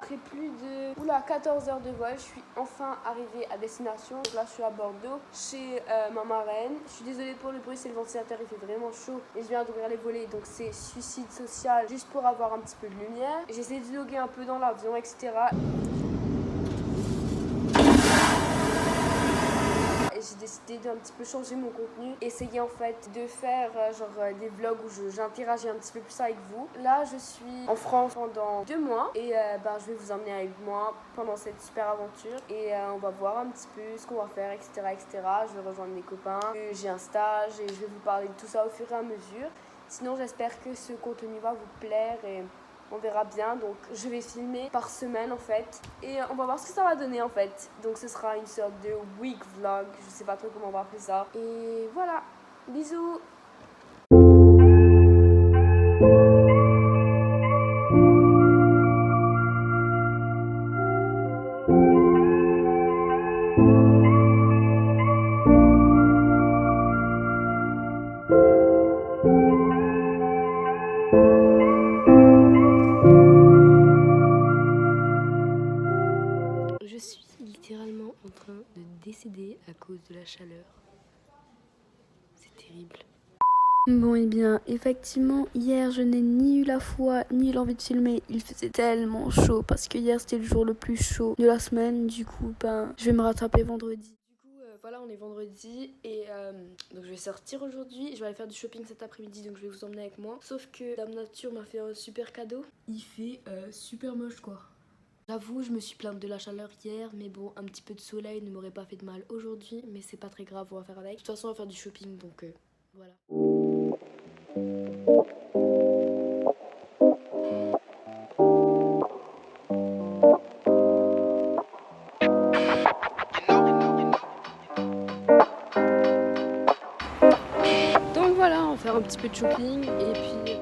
après plus de 14 heures de vol, je suis enfin arrivée à destination. Donc là, je suis à Bordeaux, chez ma marraine. Je suis désolée pour le bruit, c'est le ventilateur, il fait vraiment chaud. Et je viens d'ouvrir les volets, donc c'est suicide social, juste pour avoir un petit peu de lumière. J'ai essayé de vlogger un peu dans l'avion, etc. J'ai décidé d'un petit peu changer mon contenu, essayer en fait de faire des vlogs où j'interagis un petit peu plus avec vous. Là je suis en France pendant 2 mois et je vais vous emmener avec moi pendant cette super aventure et on va voir un petit peu ce qu'on va faire, etc., etc. Je vais rejoindre mes copains, j'ai un stage et je vais vous parler de tout ça au fur et à mesure. Sinon j'espère que ce contenu va vous plaire et on verra bien. Donc je vais filmer par semaine en fait et on va voir ce que ça va donner en fait. Donc ce sera une sorte de week vlog, je sais pas trop comment on va appeler ça. Et voilà, bisous. Je suis littéralement en train de décéder à cause de la chaleur. C'est terrible. Bon et bien, effectivement, hier je n'ai ni eu la foi ni l'envie de filmer. Il faisait tellement chaud parce que hier c'était le jour le plus chaud de la semaine. Du coup, je vais me rattraper vendredi. Du coup, voilà, on est vendredi et donc je vais sortir aujourd'hui. Je vais aller faire du shopping cet après-midi, donc je vais vous emmener avec moi. Sauf que Dame Nature m'a fait un super cadeau. Il fait super moche quoi. J'avoue, je me suis plainte de la chaleur hier, mais bon, un petit peu de soleil ne m'aurait pas fait de mal aujourd'hui, mais c'est pas très grave, on va faire avec. De toute façon, on va faire du shopping, donc voilà. Donc voilà, on va faire un petit peu de shopping, et puis voilà.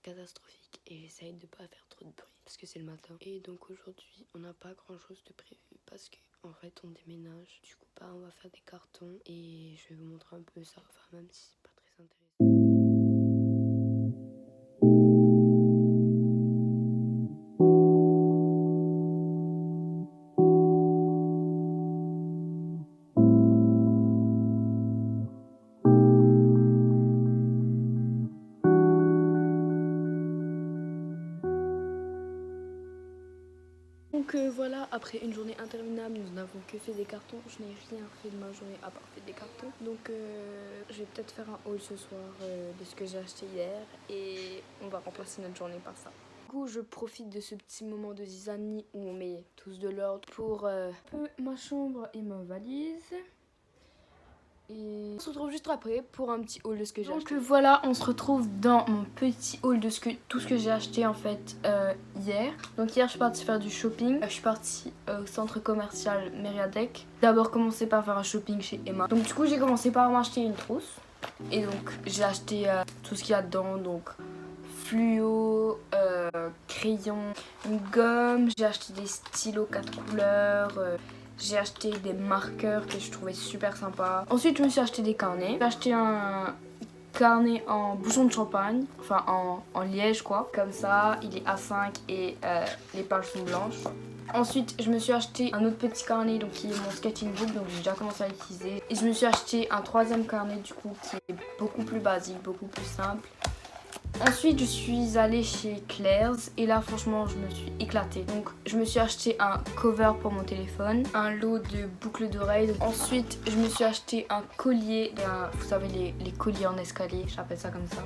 Catastrophique et j'essaye de pas faire trop de bruit parce que c'est le matin. Et donc aujourd'hui on n'a pas grand chose de prévu parce que en fait on déménage. Du coup on va faire des cartons et je vais vous montrer un peu ça, enfin même si c'est pas très intéressant. Donc voilà, après une journée interminable, nous n'avons que fait des cartons. Je n'ai rien fait de ma journée à part faire des cartons. Donc je vais peut-être faire un haul ce soir de ce que j'ai acheté hier et on va remplacer notre journée par ça. Du coup, je profite de ce petit moment de zizanie où on met tous de l'ordre pour ma chambre et ma valise. Et on se retrouve juste après pour un petit haul de ce que j'ai acheté. Donc voilà, on se retrouve dans mon petit haul de tout ce que j'ai acheté en fait hier. Donc hier je suis partie faire du shopping. Je suis partie au centre commercial Mériadec. D'abord commencer par faire un shopping chez Emma. Donc du coup j'ai commencé par m'acheter une trousse. Et donc j'ai acheté tout ce qu'il y a dedans. Donc fluo, crayon, une gomme. J'ai acheté des stylos 4 couleurs. J'ai acheté des marqueurs que je trouvais super sympa. Ensuite, je me suis acheté des carnets. J'ai acheté un carnet en bouchon de champagne, enfin en liège quoi. Comme ça, il est A5 et les pages sont blanches. Ensuite, je me suis acheté un autre petit carnet donc qui est mon sketching book, donc j'ai déjà commencé à l'utiliser. Et je me suis acheté un troisième carnet du coup qui est beaucoup plus basique, beaucoup plus simple. Ensuite je suis allée chez Claire's et là franchement je me suis éclatée. Donc je me suis acheté un cover pour mon téléphone, un lot de boucles d'oreilles. Ensuite je me suis acheté un collier, vous savez les colliers en escalier, j'appelle ça comme ça.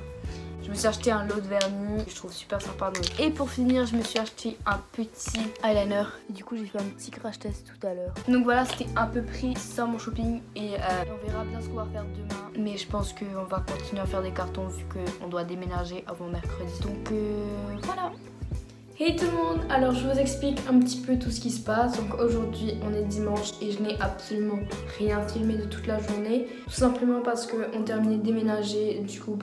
Je me suis acheté un lot de vernis que je trouve super sympa. Donc. Et pour finir, je me suis acheté un petit eyeliner. Et du coup, j'ai fait un petit crash test tout à l'heure. Donc voilà, c'était un peu près ça mon shopping. Et on verra bien ce qu'on va faire demain. Mais je pense qu'on va continuer à faire des cartons vu qu'on doit déménager avant mercredi. Donc voilà. Hey tout le monde, alors je vous explique un petit peu tout ce qui se passe. Donc aujourd'hui on est dimanche et je n'ai absolument rien filmé de toute la journée. Tout simplement parce qu'on terminait de déménager, du coup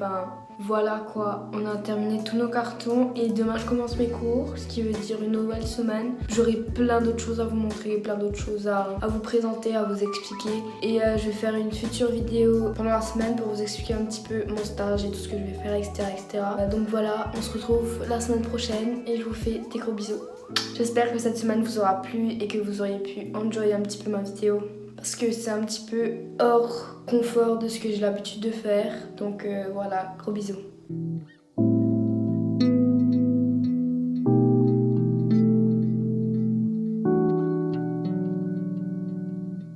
voilà quoi, on a terminé tous nos cartons et demain je commence mes cours, ce qui veut dire une nouvelle semaine. J'aurai plein d'autres choses à vous montrer, plein d'autres choses à vous présenter, à vous expliquer. Et je vais faire une future vidéo pendant la semaine pour vous expliquer un petit peu mon stage et tout ce que je vais faire, etc. etc. Donc voilà, on se retrouve la semaine prochaine et je vous fais des gros bisous. J'espère que cette semaine vous aura plu et que vous auriez pu enjoyer un petit peu ma vidéo. Parce que c'est un petit peu hors confort de ce que j'ai l'habitude de faire. Donc voilà, gros bisous.